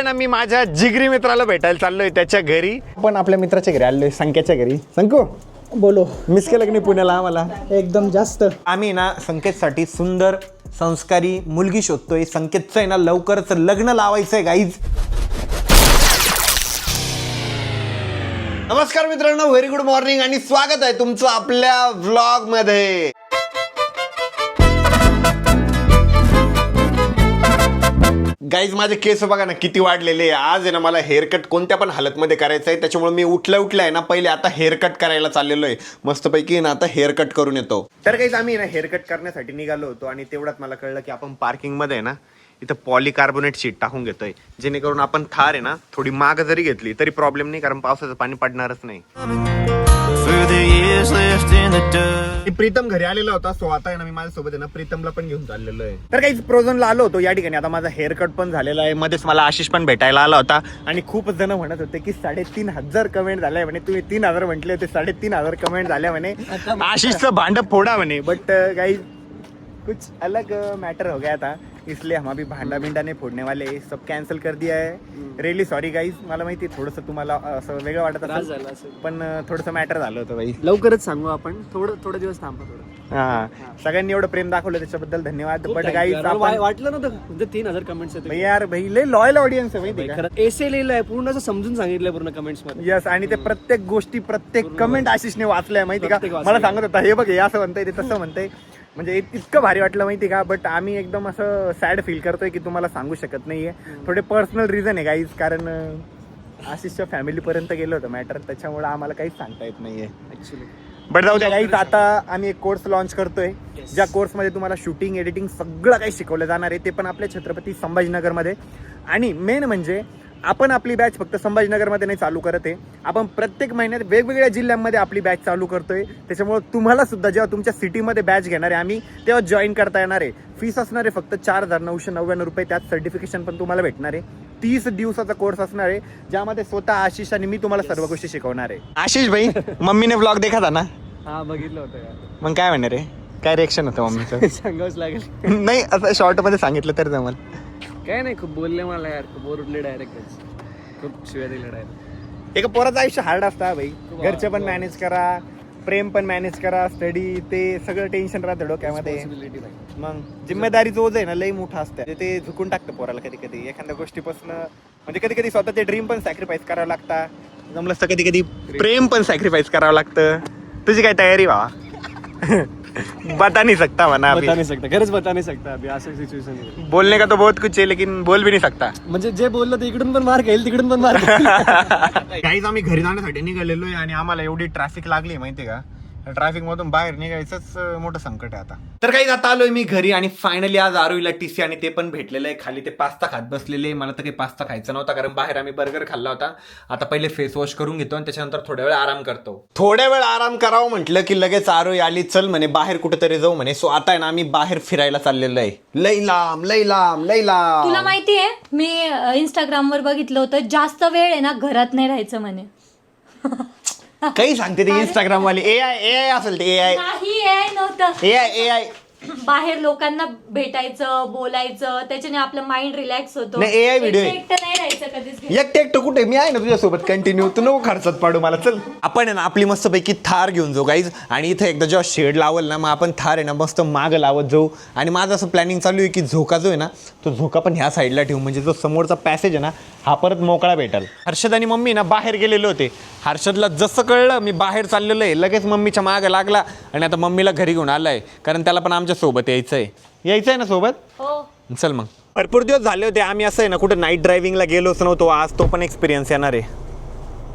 आहे ना मी माझ्या जिगरी मित्राला भेटायला चाललोय त्याच्या घरी. पण आपल्या मित्राच्या घरी आलोय, संकेतच्या घरी. संकू बोलो. मिस केलं की नाही पुण्याला आम्हाला? एकदम जास्त. आम्ही ना संकेतसाठी सुंदर संस्कारी मुलगी शोधतोय. संकेतचं आहे ना लवकरच लग्न लावायचंय गाईज. नमस्कार मित्रांनो, व्हेरी गुड मॉर्निंग आणि स्वागत आहे तुमचं आपल्या व्लॉग मध्ये. गाईज माझे केस बघा ना किती वाढलेले. आज आहे ना मला हेअरकट कोणत्या पण हालतमध्ये करायचं आहे, त्याच्यामुळे मी उठल्या आहे ना पहिले आता हेअरकट करायला चाललेलो आहे. मस्तपैकी ना आता हेअरकट करून येतो. तर गाईज आम्ही ना हेअरकट करण्यासाठी निघालो होतो आणि तेवढ्यात मला कळलं की आपण पार्किंगमध्ये आहे ना इथं पॉलिकार्बोनेट शीट टाकून घेतोय, जेणेकरून आपण थार आहे ना थोडी माग जरी घेतली तरी प्रॉब्लेम नाही, कारण पावसाचं पाणी पडणारच नाही. प्रीतम घरी आलेला होता, सो आता आहे ना मी माझ्यासोबत आहे ना प्रीतमला पण घेऊन चाललेलो आहे. तर काही प्रोझनला आलो होतो या ठिकाणी. आता माझा हेअरकट पण झालेला आहे. मध्येच मला आशिष पण भेटायला आला होता आणि खूप जण म्हणत होते की 3,500 कमेंट झाल्या म्हणे. तुम्ही 3,000 म्हटले होते, 3,500 कमेंट झाल्या म्हणे. आशिषचं भांड फोडा म्हणे. बट गाइस कुछ अलग मैटर हो गया था, इसलिए हम अभी भांडा भिंडा नहीं फोड़ने वाले, सब कैंसिल कर दिया है. Really sorry guys. मला माहिती थोडंसं तुम्हाला असं वेगळं वाटत असेल, पण थोडंसं मॅटर झालं होतं बाई. लवकरच सांगू आपण, थोडं दिवस थांबा थोडं. हा, सगळ्यांनी एवढं प्रेम दाखवलं त्याच्याबद्दल धन्यवाद. बट गाईज वाटलं नव्हतं म्हणजे 3,000 कमेंट्स आहेत यार भाई, लय लॉयल ऑडियन्स आहे माहिती का. एसे लिहिलंय पूर्ण, असं समजून सांगितलंय पूर्ण कमेंट्स मध्ये. यस, आणि ते प्रत्येक गोष्टी प्रत्येक कमेंट आशिषने वाचलंय माहिती का. मला सांगत होता हे बघ हे असं म्हणतंय ते तसं म्हणतंय, म्हणजे इतकं भारी वाटलं माहिती का. बट आम्ही एकदम असं सॅड फील करतोय की तुम्हाला सांगू शकत नाहीये. थोडे पर्सनल रिझन आहे गाईज, कारण आशिषच्या फॅमिलीपर्यंत गेलो होतं मॅटर, त्याच्यामुळे आम्हाला काहीच सांगता येत नाहीये ऍक्च्युली. बट जाऊ द्या गाईज, आता आम्ही एक कोर्स लॉन्च करतोय, ज्या कोर्समध्ये तुम्हाला शूटिंग एडिटिंग सगळं काही शिकवलं जाणार आहे, ते पण आपल्या छत्रपती संभाजीनगरमध्ये. आणि मेन म्हणजे आपण आपली बॅच फक्त संभाजीनगरमध्ये नाही चालू करत आहे, आपण प्रत्येक महिन्यात वेगवेगळ्या जिल्ह्यांमध्ये आपली बॅच चालू करतोय. त्याच्यामुळे तुम्हाला सुद्धा जेव्हा तुमच्या सिटीमध्ये बॅच घेणार आहे आम्ही, तेव्हा जॉईन करता येणार आहे. फीस असणार आहे फक्त 4,999 रुपये. त्यात सर्टिफिकेशन पण तुम्हाला भेटणार आहे. 30 दिवसाचा कोर्स असणार आहे, ज्यामध्ये स्वतः आशिष आणि मी तुम्हाला सर्व गोष्टी शिकवणार आहे. आशिष भाई, मम्मीने ब्लॉग देखा था ना? हा, बघितलं होतं यार. मग काय म्हणणार रे, काय रिएक्शन होतं मम्मीचं? सांगावंच लागेल. नाही, असं शॉर्ट मध्ये सांगितलं तर जमल. काय नाही, खूप बोलले मला यार, खूप ओरडले डायरेक्ट, खूप शिव्या दिल्या डायरेक्ट. एका पोराचं आयुष्य हार्ड असतं भाई. घरचे पण मॅनेज करा, प्रेम पण मॅनेज करा, स्टडी, ते सगळं टेन्शन राहतं डोक्यामध्ये. मग जिम्मेदारी जो आहे ना लई मोठा असतं, ते झुकून टाकतं पोराला कधी कधी एखाद्या गोष्टीपासून. म्हणजे कधी कधी स्वतःचे ड्रीम पण सॅक्रिफाईस करावं लागतं, जमलं असतं कधी कधी प्रेम पण सॅक्रिफाईस करावं लागतं. तुझी काय तयारी बाबा? बता नहीं सकता वरना बता नहीं सकता, खरंच बता नहीं सकता अभी असं सिच्युएशन आहे. बोलने का तो बहुत कुछ है लेकिन बोल भी नहीं सकता. म्हणजे जे बोललं ते इकडून पण मार घेईल, तिकडून पण मार काहीच. आम्ही घरी जाण्यासाठी निघालेलो आहे आणि आम्हाला एवढी ट्रॅफिक लागली माहिती का. ट्रॅफिक मधून बाहेर निघायचंच मोठं संकट आहे आता. तर काही आता आलोय मी घरी आणि फायनली आज आरोहीला टीसी आणि ते पण भेटलेलं आहे. खाली ते पास्ता खात बसलेले. मला तर काही पास्ता खायचा नव्हता, कारण बाहेर आम्ही बर्गर खाल्ला होता. आता पहिले फेस वॉश करून घेतो आणि त्याच्यानंतर थोड्या वेळ आराम करतो. थोड्या वेळ आराम करावं म्हटलं की लगेच आरोही आली, चल म्हणे बाहेर कुठेतरी जाऊ म्हणे. सो आता आहे ना आम्ही बाहेर फिरायला चाललेलो आहे. लई लांब. तुला माहितीये, मी इंस्टाग्रामवर बघितलं होतं, जास्त वेळ आहे ना घरात नाही राहायचं म्हणे. काही सांगते ते इंस्टाग्राम वाले. एआय असेल ते. एआय नव्हतं. एआय बाहेर लोकांना भेटायचं, बोलायचं, त्याच्याने आपलं माइंड रिलॅक्स होतो. नाही, AI व्हिडिओ आहे. एकटं नाही राहायचं कधीच. एकटं कुठे, मी आहे ना तुझ्यासोबत कंटिन्यू. तू नको खर्चात पाडू मला. चल आपण आहे ना आपली मस्तपैकी थार घेऊन जाऊ गाईज. आणि इथं एकदा जेव्हा शेड लावल ना, मग आपण थार आहे ना मस्त मागं लावत जाऊ. आणि माझं असं प्लॅनिंग चालू आहे की झोका जो आहे ना, तो झोका पण ह्या साईडला ठेवू, म्हणजे जो समोरचा पॅसेज आहे ना हा परत मोकळा भेटेल. हर्षद आणि मम्मी ना बाहेर गेलेले होते. हर्षदला जसं कळलं मी बाहेर चाललेलो आहे, लगेच मम्मीच्या मागं लागला आणि आता मम्मीला घरी घेऊन आलाय, कारण त्याला पण आमच्या सोबत यायचंय ना सोबत. हो, चल मग. भरपूर दिवस झाले होते आम्ही असं आहे ना कुठे नाईट ड्रायव्हिंगला गेलोच नव्हतो. आज तो पण एक्सपिरियन्स येणार आहे.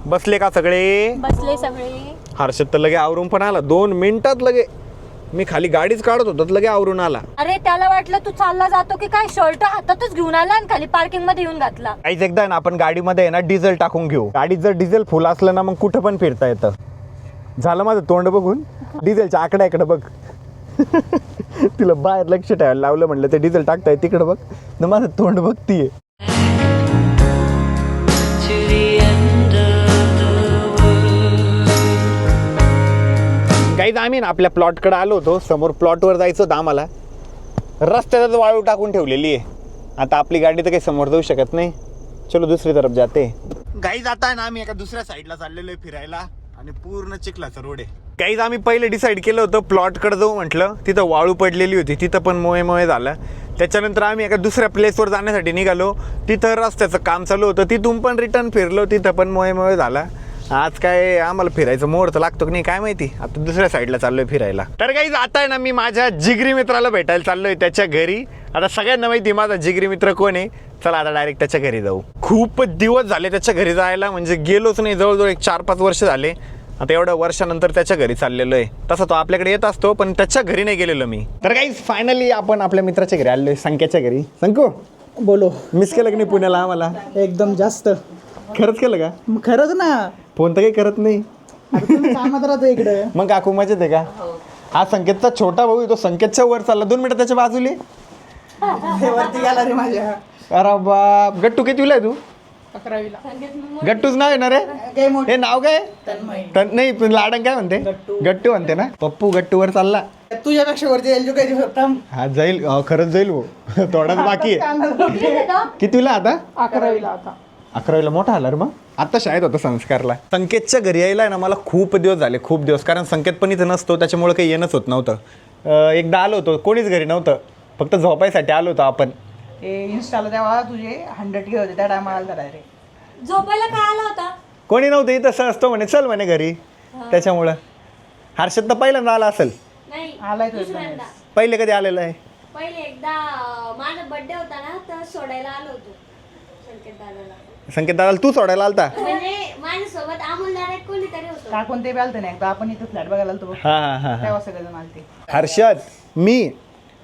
बसले का सगळे? बसले सगळे. हर्षद तर लगे आवरून पण आला. 2 मिनिटात लगे. मी खाली गाडीच काढत होतो, लगे आवरून आला. अरे त्याला वाटलं तू चालला जातो की काय, शर्ट हातातच घेऊन आला आणि खाली पार्किंग मध्ये येऊन घातला. काहीच एकदा ना आपण गाडीमध्ये आहे ना डिझेल टाकून घेऊ. गाडीत जर डिझेल फुल असलं ना मग कुठं पण फिरता येतं. झालं माझं तोंड बघून, डिझेलच्या आकड्याकडे बघ. तिला बाहेर लक्ष ठेवायला लावलं, म्हटलं ते डिझेल टाकताय तिकडे बघ ना, माझं तोंड बघतीये. काहीच आम्ही ना आपल्या प्लॉटकडे आलो होतो. समोर प्लॉटवर जायचं होतं आम्हाला. रस्त्यातच वाळू टाकून ठेवलेली आहे. आता आपली गाडी तर काही समोर जाऊ शकत नाही. चलो दुसरी तरफ जाते. गाईज आता आहे ना आम्ही एका दुसऱ्या साईडला चाललेलो आहे फिरायला आणि पूर्ण चिखलाचा रोड आहे. गाईज आम्ही पहिले डिसाईड केलं होतं प्लॉटकडे जाऊ म्हटलं, तिथं वाळू पडलेली होती, तिथं पण मोये झालं. त्याच्यानंतर आम्ही एका दुसऱ्या प्लेसवर जाण्यासाठी निघालो, तिथं रस्त्याचं काम चालू होतं, तिथून पण रिटर्न फिरलो, तिथं पण मोये झाला. आज काय आम्हाला फिरायचं मुहूर्त लागतो की नाही काय माहिती. आता दुसऱ्या साईडला चाललोय फिरायला. तर गाईज आता आहे ना मी माझ्या जिगरी मित्राला भेटायला चाललोय त्याच्या घरी. आता सगळ्यांना माहिती माझा जिगरी मित्र कोण आहे. चला आता डायरेक्ट त्याच्या घरी जाऊ. खूप दिवस झाले त्याच्या घरी जायला, म्हणजे गेलोच नाही, जवळजवळ 4-5 वर्ष झाले. आता एवढ्या वर्षानंतर त्याच्या घरी चाललेलो आहे. तसं तो आपल्याकडे येत असतो पण त्याच्या घरी नाही गेलेलो मी. तर गाईज फायनली आपण आपल्या मित्राच्या घरी आलोय, संख्याच्या घरी. संकू बोलो. मिस केलं की नाही पुण्याला आम्हाला? एकदम जास्त. खरंच केलं का? मग खरंच ना. फोन तर काही करत नाही. आता तुम्ही कामात राहतो इकडे. मग काकू मजेत आहे का? हा संकेतचा छोटा भाऊ आहे, तो संकेतच्या वर चालला. 2 मिनिटं त्याच्या बाजूले. हे वरती गेला रे माझ्या. अरे बाप. गट्टू कितीला आहे तू? 11वीला. गट्टूच नाव आहे ना रे? काय मोठं हे नाव काय? तन्मय. नाही पण लाडन काय म्हणते? गट्टू म्हणते ना. पप्पू गट्टू वर चालला. तुझ्यापेक्षा वरती जाईल काही होता. हा जाईल, खरंच जाईल भाऊ. थोडाच बाकी आहे. कितीला आता? 11वीला आता. 11वीला मोठा आला रे मग. आता शाळेत होता संस्कारला. संकेतच्या घरी यायला आहे ना मला खूप दिवस झाले, खूप दिवस. कारण संकेत पण इथं नसतो, त्याच्यामुळे काही येणंच होत नव्हतं. एकदा आलो होतो, कोणीच घरी नव्हतं, फक्त झोपायसाठी आलो होतो आपण. इन्स्टाला तेव्हा तुझे 100K होते त्या टायमाला डायरेक्ट. झोपायला काय आला होता? कोणी नव्हतं इथं, सहज असतो म्हणे चल म्हणे घरी. त्याच्यामुळं हर्षद तर पहिल्यांदा आला असेल. नाही आलाय तो दुसऱ्यांदा. पहिले कधी आलेलं आहे? पहिले एकदा माझा बर्थडे होता ना तर सोडायला आलो होतो संकेत दादाला. संकेत दादाला तू सोडायला आलता? म्हणजे माझ्यासोबत अमोल दादा कोणीतरी होतो. काकून ते आलतं नाही एकदा आपण इथं फ्लॅट बघायला आलतो. हा हा हा. तेव्हा सगळेजण आलते. हर्षद, मी,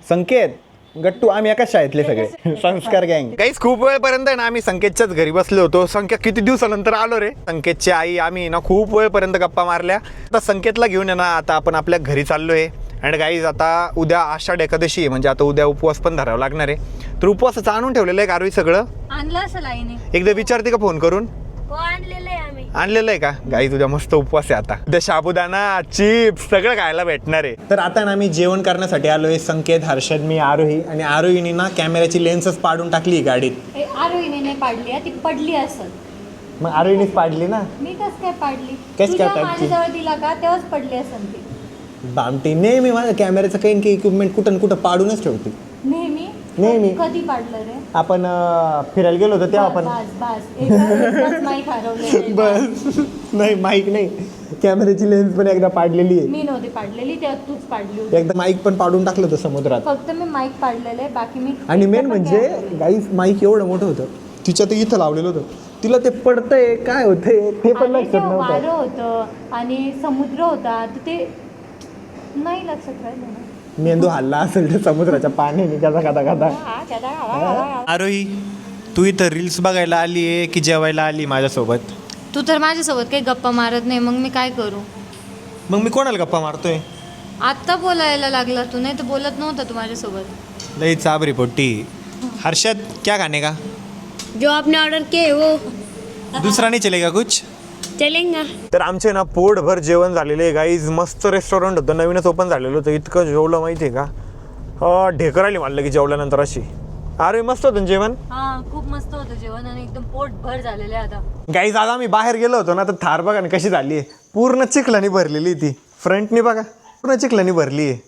संकेत, गट्टू, आम्ही एकाच शाळेतले सगळे. संस्कार गँग. काहीच खूप वेळपर्यंत आहे ना आम्ही संकेतच्याच घरी बसलो होतो. संकेत किती दिवसानंतर आलो रे. संकेतची आई आम्ही ना खूप वेळपर्यंत गप्पा मारल्या. आता संकेतला घेऊन आहे ना आता आपण आपल्या घरी चाललोय. अँड गाईज आता उद्या आषाढ एकादशी आहे, म्हणजे आता उद्या उपवास पण धरावा लागणार आहे. तर उपवासाचं आणून ठेवलेलं आहे गारवी सगळं. आणलं असेल आईने. एकदा विचारते का फोन करून? हो आणलेलं आहे आम्ही. आणलेलं आहे का? गाईज उद्या मस्त उपवास आहे. आता उद्या साबुदाणा, चिप्स सगळं खायला भेटणार आहे. तर आता ना मी जेवण करण्यासाठी आलोय. संकेत, हर्षद, मी, आरोही. आणि आरोहीने ना कॅमेऱ्याची लेन्सच पाडून टाकली गाडीत. आरोहीने नाही पाडली, ती पडली असेल. मग आरोहीनेच पाडली ना. मी कस काय पाडली? काय तुझ्या पाडली? माझ्याजवळ दिला का तेव्हाच पडली असेल ती. बामटी नेहमी माझ्या कॅमेऱ्याचं काही काही इक्विपमेंट कुठं कुठं पाडूनच ठेवते. नेहमी नेहमी. कधी पाडलं रे? आपण फिरायला गेलो होतो तेव्हा आपण. एकच माईक हरवलेलं. बस नाही, माईक नाही, कॅमेऱ्याची लेन्स पण एकदा पाडलेली आहे. मी नव्हती पाडलेली, तेव्हा तूच पाडली होती. एकदा माईक पण पाडून टाकलं होतं समुद्रात. फक्त मी माईक पाडलेलं आहे, बाकी मी. आणि मेन म्हणजे गाईस माईक एवढं मोठं होतं, तिच्या तर इथं लावलेलं होतं. तिला ते पडतंय काय होतंय ते पण लक्षात वारं नव्हतं. होतं आणि समुद्र होता तर ते नाही लक्षात राहिलं ना. मेंदू हल्ला असेल ते समुद्राच्या पाण्याने गादा. आरोही, तू इथं रील्स बघायला आली आहे की जेवायला आली माझ्यासोबत? तू तर माझ्यासोबत काही गप्पा मारत नाही, मग मी काय करू? मग मी कोणाला गप्पा मारतोय? आत्ता बोलायला लागला तू, नाही तर बोलत नव्हता तू माझ्यासोबत. लई चाबरी पोट्टी. हर्षद, क्या खाने का? जो आपने ऑर्डर किए वो दुसरा नाही चलेगा कुछ? चलेगा. तर आमचे ना पोटभर जेवण झालेले आहे गाईज. मस्त रेस्टॉरंट होतं, नवीनच ओपन झालेलं होतं. इतकं जेवलं माहिती आहे का, ढेकर आली मला की जेवल्यानंतर अशी. अरे मस्त होतं जेवण. हा, खूप मस्त होतं जेवण आणि एकदम पोट भर झालेलं आहे आता. गाईज आज आम्ही बाहेर गेलो होतो ना, तर थार बघा ना कशी झाली आहे, पूर्ण चिखलानी भरलेली ती. फ्रंटनी बघा पूर्ण चिखलानी भरली आहे.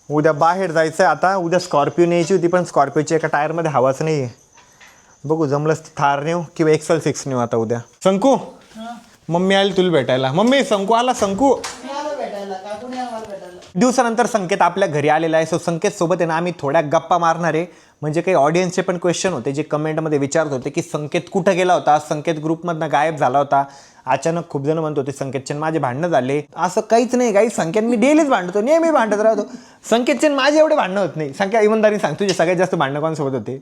उद्या बाहेर जायचं आहे आता. उद्या स्कॉर्पिओ न्यायची होती पण स्कॉर्पिओच्या एका टायरमध्ये हवाच नाही आहे. बघू जमलंच थार नेऊ किंवा एक्सेल 6 नेऊ आता उद्या. संकू, मम्मी आली तुला भेटायला. मम्मी, संकू आला. संकू दिवसानंतर संकेत आपल्या घरी आलेला आहे. सो संकेत सोबत आहे ना आम्ही थोड्या गप्पा मारणार आहे. म्हणजे काही ऑडियन्सचे पण क्वेश्चन होते जे कमेंटमध्ये विचारत होते की संकेत कुठं गेला होता, संकेत ग्रुपमधनं गायब झाला होता. अचानक खूप जण म्हणत होते संकेतचे माझे भांडणं झाले. असं काहीच नाही काही. संकेत मी डेलीच भांडतो, नेहमी भांडत राहतो. संकेतचे माझे एवढे भांडणं होत नाही. संकेत इमानदारी सांग, तुझे सगळ्यात जास्त भांडणं कोणासोबत होते?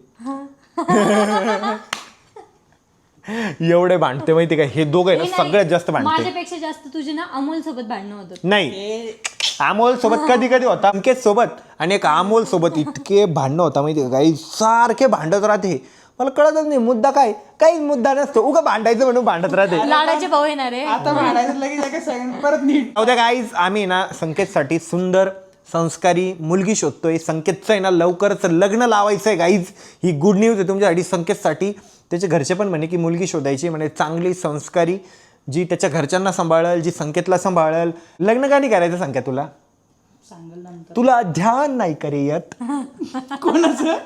एवढे भांडते माहिती का हे दोघं ना, सगळ्यात जास्त भांडते. माझ्यापेक्षा जास्त तुझे ना अमोल सोबत भांडणं होतं. नाही, अमोल सोबत कधी कधी होता, संकेत सोबत आणि एक अमोल सोबत इतके भांडणं होता माहिती का, काही सारखे भांडत राहते. मला कळतच नाही मुद्दा काय, काहीच मुद्दा नसतो, उगा भांडायचं म्हणून भांडत राहते. लाडाचे भाऊ येणार आहे आता भांडायचं लगेच परत नीट. उद्या गाईज आम्ही ना संकेतसाठी सुंदर संस्कारी मुलगी शोधतोय. संकेतचं आहे ना लवकरच लग्न लावायचं आहे गाईज. ही गुड न्यूज आहे तुमच्यासाठी, संकेतसाठी. त्याचे घरचे पण म्हणे की मुलगी शोधायची, म्हणे चांगली संस्कारी, जी त्याच्या घरच्यांना सांभाळेल, जी संकेतला सांभाळेल. लग्न का नाही करायचं संकेत तुला? सांगेल नंतर. तुला ध्यान नाही करे येत कोणाचं?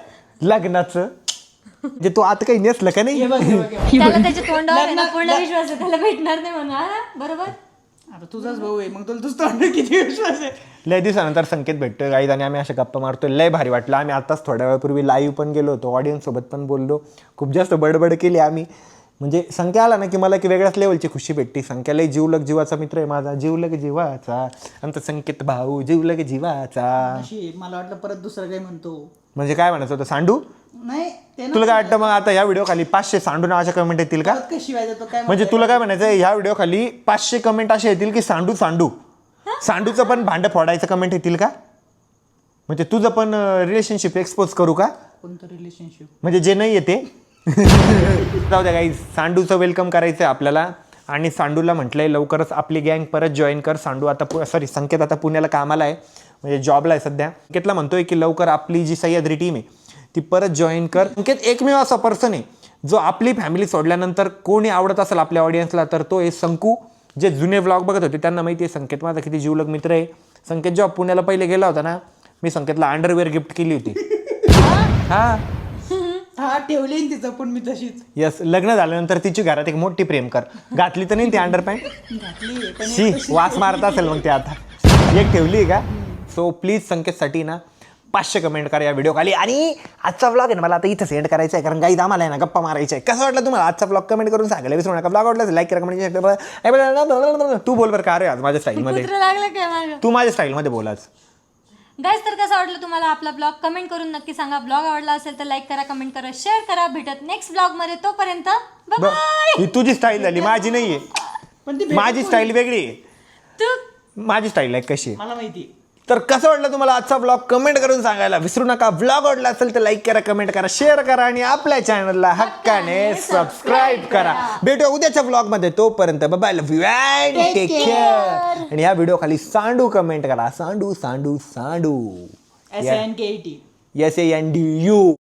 लग्नाचं? जे तू आता काही नेसलं का नाही? त्याला त्याच्या तोंडावर आहे ना पूर्ण विश्वास आहे, त्याला भेटणार नाही म्हणून. हा, बरोबर. अरे तुझाच भाऊ आहे, मग तुला तुझं तोंड किती विश्वास आहे. लय दिवसानंतर संकेत भेटतोय गाईज आणि आम्ही अशा गप्पा मारतोय. लय भारी वाटलं. आम्ही आताच थोड्या वेळापूर्वी लाईव्ह पण गेलो होतो, ऑडियन्स सोबत पण बोललो, खूप जास्त बडबड केली आम्ही. म्हणजे संख्या आला ना की मला की वेगळ्याच लेवलची खुशी भेटते. संख्या लय जीवलग जीवाचा मित्र आहे माझा, जीवलग जीवाचा आमचा संकेत भाऊ, जीवलग जीवाचा. अशी मला वाटलं परत दुसरं काही म्हणतो. म्हणजे काय म्हणायचं होतं, सांडू? नाही ते तुला काय वाटतं मग आता या व्हिडिओ खाली 500 सांडू नावाच्या कमेंट येतील का? कशी शिवाय देतो काय म्हणजे तुला काय म्हणायचं, ह्या व्हिडिओ खाली 500 कमेंट असे येतील की सांडू सांडू, सांडूचं पण भांडं फोडायचं कमेंट येतील का? म्हणजे तुझं पण रिलेशनशिप एक्सपोज करू का? कोणतं रिलेशनशिप? म्हणजे जे नाही येते जाऊ द्या गाईज. सांडूचं वेलकम करायचं आहे आपल्याला आणि सांडूला म्हटलंय लवकरच आपली गँग परत जॉईन कर. सांडू आता संकेत आता पुण्याला कामाला आहे, म्हणजे जॉबला आहे सध्या. संकेतला म्हणतोय की लवकर आपली जी सह्याद्री टीम आहे ती परत जॉईन कर. संकेत एकमेव असा पर्सन आहे जो आपली फॅमिली सोडल्यानंतर कोणी आवडत असेल आपल्या ऑडियन्सला तर तो आहे संकू. जे जुने व्लॉग बघत होते त्यांना माहिती आहे संकेत माझा किती जीवलग मित्र आहे. संकेत जेव्हा पुण्याला पहिले गेला होता ना, मी संकेतला अंडरवेअर गिफ्ट केली होती. हा ठेवली ना तिचं पण मी तशीच. यस, लग्न झाल्यानंतर तिची घरात एक मोठी प्रेम कर. घातली तर नाही ती अंडरपॅन्ट? घातली पण शी वास मारत असेल मग ते आता. एक ठेवली का? सो प्लीज संकेतसाठी ना 500 कमेंट करा या व्हिडिओ खाली. आणि आजचा व्लॉग आहे ना मला आता इथं सेंड करायचा आहे, कारण गाईज आम्हाला आहे ना गप्पा मारायचा आहे. कसं वाटलं तुम्हाला आजचा व्लॉग कमेंट करून सांगायला विसरू नका. व्लॉग वाटलं लाईक करा, कमेंट. तू बोल बरं का रे आज माझ्या स्टाईलमध्ये. कुत्रं लागलं काय माझं? तू माझ्या स्टाईलमध्ये बोल आज. गाईज तर कसं वाटलं तुम्हाला आपला ब्लॉग कमेंट करून नक्की सांगा. ब्लॉग आवडला असेल तर लाईक करा, कमेंट करा, शेअर करा. भेटत नेक्स्ट ब्लॉग मध्ये. तोपर्यंत बाय. ही तुझी स्टाईल झाली, माझी नाहीये. पण ती माझी स्टाईल वेगळी आहे. तू माझी स्टाईल आहे कशी आहे. मला माहिती. तर कसं वाटलं तुम्हाला आजचा ब्लॉग कमेंट करून सांगायला विसरू नका. ब्लॉग आवडला असेल तर लाईक करा, कमेंट करा, शेअर करा आणि आपल्या चॅनलला हक्काने सबस्क्राईब करा. भेटूया उद्याच्या ब्लॉग मध्ये. तोपर्यंत bye, love you and take care. आणि या व्हिडिओ खाली सांडू कमेंट करा. सांडू सांडू सांडू. SANKET. SANDU.